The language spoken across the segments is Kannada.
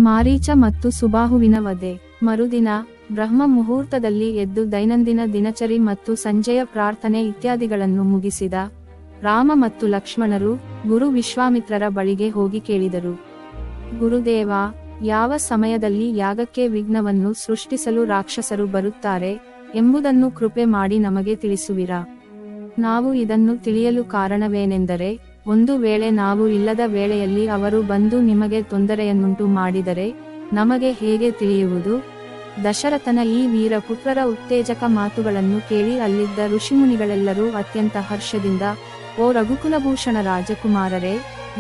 ಮಾರೀಚ ಮತ್ತು ಸುಬಾಹುವಿನ ವಧೆ. ಮರುದಿನ ಬ್ರಹ್ಮ ಮುಹೂರ್ತದಲ್ಲಿ ಎದ್ದು ದೈನಂದಿನ ದಿನಚರಿ ಮತ್ತು ಸಂಜೆಯ ಪ್ರಾರ್ಥನೆ ಇತ್ಯಾದಿಗಳನ್ನು ಮುಗಿಸಿದ ರಾಮ ಮತ್ತು ಲಕ್ಷ್ಮಣರು ಗುರು ವಿಶ್ವಾಮಿತ್ರರ ಬಳಿಗೆ ಹೋಗಿ ಕೇಳಿದರು. ಗುರುದೇವ, ಯಾವ ಸಮಯದಲ್ಲಿ ಯಾಗಕ್ಕೆ ವಿಘ್ನವನ್ನು ಸೃಷ್ಟಿಸಲು ರಾಕ್ಷಸರು ಬರುತ್ತಾರೆ ಎಂಬುದನ್ನು ಕೃಪೆ ಮಾಡಿ ನಮಗೆ ತಿಳಿಸುವಿರಾ? ನಾವು ಇದನ್ನು ತಿಳಿಯಲು ಕಾರಣವೇನೆಂದರೆ, ಒಂದು ವೇಳೆ ನಾವು ಇಲ್ಲದ ವೇಳೆಯಲ್ಲಿ ಅವರು ಬಂದು ನಿಮಗೆ ತೊಂದರೆಯನ್ನುಂಟು ಮಾಡಿದರೆ ನಮಗೆ ಹೇಗೆ ತಿಳಿಯುವುದು? ದಶರಥನ ಈ ವೀರಪುತ್ರರ ಉತ್ತೇಜಕ ಮಾತುಗಳನ್ನು ಕೇಳಿ ಅಲ್ಲಿದ್ದ ಋಷಿಮುನಿಗಳೆಲ್ಲರೂ ಅತ್ಯಂತ ಹರ್ಷದಿಂದ, ಓ ರಘುಕುಲಭೂಷಣ ರಾಜಕುಮಾರರೇ,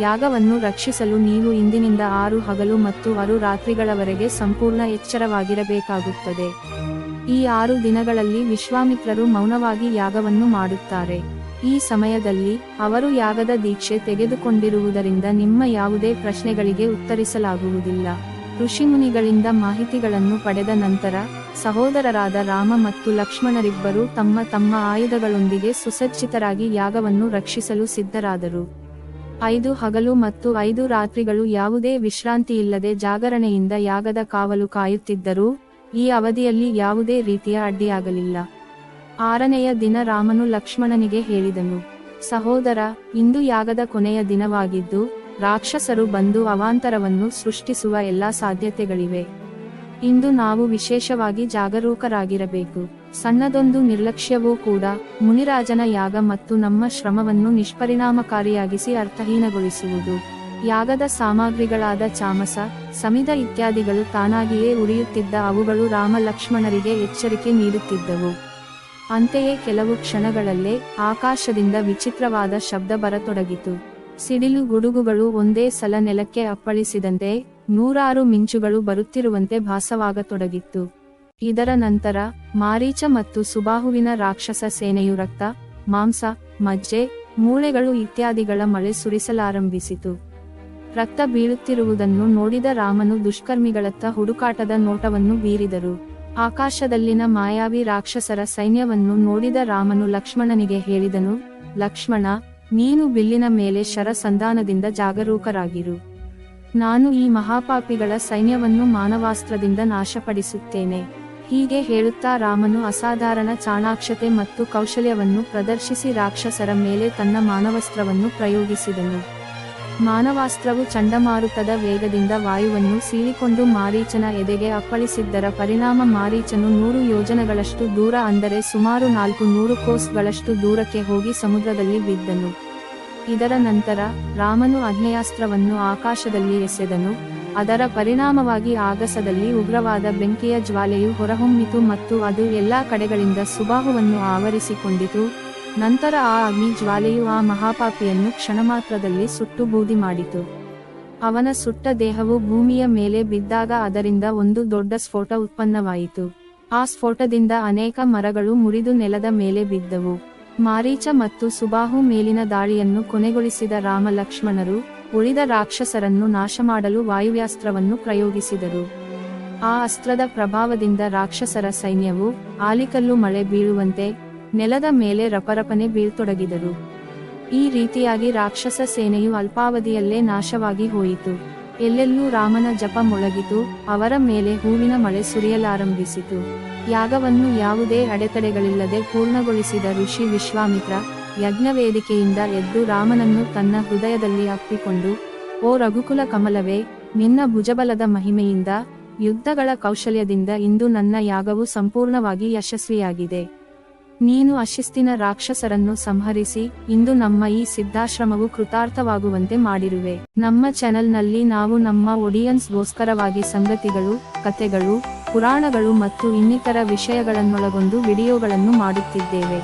ಯಾಗವನ್ನು ರಕ್ಷಿಸಲು ನೀವು ಇಂದಿನಿಂದ 6 ಹಗಲು ಮತ್ತು 6 ರಾತ್ರಿಗಳವರೆಗೆ ಸಂಪೂರ್ಣ ಎಚ್ಚರವಾಗಿರಬೇಕಾಗುತ್ತದೆ. ಈ 6 ದಿನಗಳಲ್ಲಿ ವಿಶ್ವಾಮಿತ್ರರು ಮೌನವಾಗಿ ಯಾಗವನ್ನು ಮಾಡುತ್ತಾರೆ. ಈ ಸಮಯದಲ್ಲಿ ಅವರು ಯಾಗದ ದೀಕ್ಷೆ ತೆಗೆದುಕೊಂಡಿರುವುದರಿಂದ ನಿಮ್ಮ ಯಾವುದೇ ಪ್ರಶ್ನೆಗಳಿಗೆ ಉತ್ತರಿಸಲಾಗುವುದಿಲ್ಲ. ಋಷಿಮುನಿಗಳಿಂದ ಮಾಹಿತಿಗಳನ್ನು ಪಡೆದ ನಂತರ ಸಹೋದರರಾದ ರಾಮ ಮತ್ತು ಲಕ್ಷ್ಮಣರಿಬ್ಬರೂ ತಮ್ಮ ತಮ್ಮ ಆಯುಧಗಳೊಂದಿಗೆ ಸುಸಜ್ಜಿತರಾಗಿ ಯಾಗವನ್ನು ರಕ್ಷಿಸಲು ಸಿದ್ಧರಾದರು. 5 ಹಗಲು ಮತ್ತು 5 ರಾತ್ರಿಗಳು ಯಾವುದೇ ವಿಶ್ರಾಂತಿಯಿಲ್ಲದೆ ಜಾಗರಣೆಯಿಂದ ಯಾಗದ ಕಾವಲು ಕಾಯುತ್ತಿದ್ದರೂ ಈ ಅವಧಿಯಲ್ಲಿ ಯಾವುದೇ ರೀತಿಯ ಅಡ್ಡಿಯಾಗಲಿಲ್ಲ. 6ನೆಯ ದಿನ ರಾಮನು ಲಕ್ಷ್ಮಣನಿಗೆ ಹೇಳಿದನು, ಸಹೋದರ, ಇಂದು ಯಾಗದ ಕೊನೆಯ ದಿನವಾಗಿದ್ದು ರಾಕ್ಷಸರು ಬಂದು ಅವಾಂತರವನ್ನು ಸೃಷ್ಟಿಸುವ ಎಲ್ಲಾ ಸಾಧ್ಯತೆಗಳಿವೆ. ಇಂದು ನಾವು ವಿಶೇಷವಾಗಿ ಜಾಗರೂಕರಾಗಿರಬೇಕು. ಸಣ್ಣದೊಂದು ನಿರ್ಲಕ್ಷ್ಯವೂ ಕೂಡ ಮುನಿರಾಜನ ಯಾಗ ಮತ್ತು ನಮ್ಮ ಶ್ರಮವನ್ನು ನಿಷ್ಪರಿಣಾಮಕಾರಿಯಾಗಿಸಿ ಅರ್ಥಹೀನಗೊಳಿಸುವುದು. ಯಾಗದ ಸಾಮಗ್ರಿಗಳಾದ ಚಾಮಸ, ಸಮಿಧ ಇತ್ಯಾದಿಗಳು ತಾನಾಗಿಯೇ ಉರಿಯುತ್ತಿದ್ದ ಅವುಗಳು ರಾಮ ಲಕ್ಷ್ಮಣರಿಗೆ ಎಚ್ಚರಿಕೆ ನೀಡುತ್ತಿದ್ದವು. ಅಂತೆಯೇ ಕೆಲವು ಕ್ಷಣಗಳಲ್ಲೇ ಆಕಾಶದಿಂದ ವಿಚಿತ್ರವಾದ ಶಬ್ದ ಬರತೊಡಗಿತು. ಸಿಡಿಲು ಗುಡುಗುಗಳು ಒಂದೇ ಸಲ ನೆಲಕ್ಕೆ ಅಪ್ಪಳಿಸಿದಂತೆ 100 ಮಿಂಚುಗಳು ಬರುತ್ತಿರುವಂತೆ ಭಾಸವಾಗತೊಡಗಿತ್ತು. ಇದರ ನಂತರ ಮಾರೀಚ ಮತ್ತು ಸುಬಾಹುವಿನ ರಾಕ್ಷಸ ಸೇನೆಯು ರಕ್ತ, ಮಾಂಸ, ಮಜ್ಜೆ, ಮೂಳೆಗಳು ಇತ್ಯಾದಿಗಳ ಮಳೆ ಸುರಿಸಲಾರಂಭಿಸಿತು. ರಕ್ತ ಬೀಳುತ್ತಿರುವುದನ್ನು ನೋಡಿದ ರಾಮನು ದುಷ್ಕರ್ಮಿಗಳತ್ತ ಹುಡುಕಾಟದ ನೋಟವನ್ನು ಬೀರಿದರು. ಆಕಾಶದಲ್ಲಿನ ಮಾಯಾವಿ ರಾಕ್ಷಸರ ಸೈನ್ಯವನ್ನು ನೋಡಿದ ರಾಮನು ಲಕ್ಷ್ಮಣನಿಗೆ ಹೇಳಿದನು, ಲಕ್ಷ್ಮಣ, ನೀನು ಬಿಲ್ಲಿನ ಮೇಲೆ ಶರಸಂಧಾನದಿಂದ ಜಾಗರೂಕರಾಗಿರು. ನಾನು ಈ ಮಹಾಪಾಪಿಗಳ ಸೈನ್ಯವನ್ನು ಮಾನವಾಸ್ತ್ರದಿಂದ ನಾಶಪಡಿಸುತ್ತೇನೆ. ಹೀಗೆ ಹೇಳುತ್ತಾ ರಾಮನು ಅಸಾಧಾರಣ ಚಾಣಾಕ್ಷತೆ ಮತ್ತು ಕೌಶಲ್ಯವನ್ನು ಪ್ರದರ್ಶಿಸಿ ರಾಕ್ಷಸರ ಮೇಲೆ ತನ್ನ ಮಾನವಾಸ್ತ್ರವನ್ನು ಪ್ರಯೋಗಿಸಿದನು. ಮಾನವಾಸ್ತ್ರವು ಚಂಡಮಾರುತದ ವೇಗದಿಂದ ವಾಯುವನ್ನು ಸೀಳಿಕೊಂಡು ಮಾರೀಚನ ಎದೆಗೆ ಅಪ್ಪಳಿಸಿದ್ದರ ಪರಿಣಾಮ ಮಾರೀಚನು 100 ಯೋಜನಗಳಷ್ಟು ದೂರ, ಅಂದರೆ ಸುಮಾರು 400 ಕೋಸ್ಗಳಷ್ಟು ದೂರಕ್ಕೆ ಹೋಗಿ ಸಮುದ್ರದಲ್ಲಿ ಬಿದ್ದನು. ಇದರ ನಂತರ ರಾಮನು ಆಗ್ನೇಯಾಸ್ತ್ರವನ್ನು ಆಕಾಶದಲ್ಲಿ ಎಸೆದನು. ಅದರ ಪರಿಣಾಮವಾಗಿ ಆಗಸದಲ್ಲಿ ಉಗ್ರವಾದ ಬೆಂಕಿಯ ಜ್ವಾಲೆಯು ಹೊರಹೊಮ್ಮಿತು ಮತ್ತು ಅದು ಎಲ್ಲಾ ಕಡೆಗಳಿಂದ ಸುಬಾಹುವನ್ನು ಆವರಿಸಿಕೊಂಡಿತು. ನಂತರ ಆ ಅಗ್ನಿ ಜ್ವಾಲೆಯು ಆ ಮಹಾಪಾಪಿಯನ್ನು ಕ್ಷಣಮಾತ್ರದಲ್ಲಿ ಸುಟ್ಟು ಬೂದಿ ಮಾಡಿತು. ಅವನ ಸುಟ್ಟ ದೇಹವು ಭೂಮಿಯ ಮೇಲೆ ಬಿದ್ದಾಗ ಅದರಿಂದ ಒಂದು ದೊಡ್ಡ ಸ್ಫೋಟ ಉತ್ಪನ್ನವಾಯಿತು. ಆ ಸ್ಫೋಟದಿಂದ ಅನೇಕ ಮರಗಳು ಮುರಿದು ನೆಲದ ಮೇಲೆ ಬಿದ್ದವು. ಮಾರೀಚ ಮತ್ತು ಸುಬಾಹು ಮೇಲಿನ ದಾಳಿಯನ್ನು ಕೊನೆಗೊಳಿಸಿದ ರಾಮ ಲಕ್ಷ್ಮಣರು ಉಳಿದ ರಾಕ್ಷಸರನ್ನು ನಾಶಮಾಡಲು ವಾಯುವ್ಯಾಸ್ತ್ರವನ್ನು ಪ್ರಯೋಗಿಸಿದರು. ಆ ಅಸ್ತ್ರದ ಪ್ರಭಾವದಿಂದ ರಾಕ್ಷಸರ ಸೈನ್ಯವು ಆಲಿಕಲ್ಲು ಮಳೆ ಬೀಳುವಂತೆ ನೆಲದ ಮೇಲೆ ರಪರಪನೆ ಬೀಳ್ತೊಡಗಿದರು. ಈ ರೀತಿಯಾಗಿ ರಾಕ್ಷಸ ಸೇನೆಯು ಅಲ್ಪಾವಧಿಯಲ್ಲೇ ನಾಶವಾಗಿ ಹೋಯಿತು. ಎಲ್ಲೆಲ್ಲೂ ರಾಮನ ಜಪ ಮೊಳಗಿತು. ಅವರ ಮೇಲೆ ಹೂವಿನ ಮಳೆ ಸುರಿಯಲಾರಂಭಿಸಿತು. ಯಾಗವನ್ನು ಯಾವುದೇ ಅಡೆತಡೆಗಳಿಲ್ಲದೆ ಪೂರ್ಣಗೊಳಿಸಿದ ಋಷಿ ವಿಶ್ವಾಮಿತ್ರ ಯಜ್ಞವೇದಿಕೆಯಿಂದ ಎದ್ದು ರಾಮನನ್ನು ತನ್ನ ಹೃದಯದಲ್ಲಿ ಅಪ್ಪಿಕೊಂಡು, ಓ ರಘುಕುಲ ಕಮಲವೇ, ನಿನ್ನ ಭುಜಬಲದ ಮಹಿಮೆಯಿಂದ, ಯುದ್ಧಗಳ ಕೌಶಲ್ಯದಿಂದ ಇಂದು ನನ್ನ ಯಾಗವು ಸಂಪೂರ್ಣವಾಗಿ ಯಶಸ್ವಿಯಾಗಿದೆ. ನೀನು ಅಶಿಸ್ತಿನ ರಾಕ್ಷಸರನ್ನು ಸಂಹರಿಸಿ ಇಂದು ನಮ್ಮ ಈ ಸಿದ್ಧಾಶ್ರಮವು ಕೃತಾರ್ಥವಾಗುವಂತೆ ಮಾಡಿರುವೆ. ನಮ್ಮ ಚಾನೆಲ್ನಲ್ಲಿ ನಾವು ನಮ್ಮ ಆಡಿಯನ್ಸ್ಗೋಸ್ಕರವಾಗಿ ಸಂಗತಿಗಳು, ಕಥೆಗಳು, ಪುರಾಣಗಳು ಮತ್ತು ಇನ್ನಿತರ ವಿಷಯಗಳನ್ನೊಳಗೊಂಡು ವಿಡಿಯೋಗಳನ್ನು ಮಾಡುತ್ತಿದ್ದೇವೆ.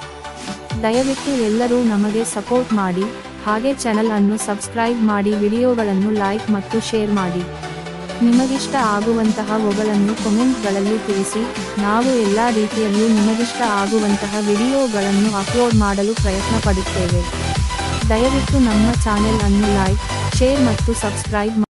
ದಯವಿಟ್ಟು ಎಲ್ಲರೂ ನಮಗೆ ಸಪೋರ್ಟ್ ಮಾಡಿ, ಹಾಗೆ ಚಾನೆಲ್ ಅನ್ನು ಸಬ್ಸ್ಕ್ರೈಬ್ ಮಾಡಿ, ವಿಡಿಯೋಗಳನ್ನು ಲೈಕ್ ಮತ್ತು ಶೇರ್ ಮಾಡಿ. ನಿಮಗಿಷ್ಟ ಆಗುವಂತಹ ಒಗಳನ್ನು ಕಾಮೆಂಟ್ಗಳಲ್ಲಿ ತಿಳಿಸಿ. ನಾವು ಎಲ್ಲಾ ರೀತಿಯಲ್ಲೂ ನಿಮಗಿಷ್ಟ ಆಗುವಂತಹ ವಿಡಿಯೋಗಳನ್ನು ಅಪ್ಲೋಡ್ ಮಾಡಲು ಪ್ರಯತ್ನ ಪಡುತ್ತೇವೆ. ದಯವಿಟ್ಟು ನಮ್ಮ ಚಾನೆಲ್ ಅನ್ನು ಲೈಕ್, ಶೇರ್ ಮತ್ತು ಸಬ್ಸ್ಕ್ರೈಬ್ ಮಾಡಿ.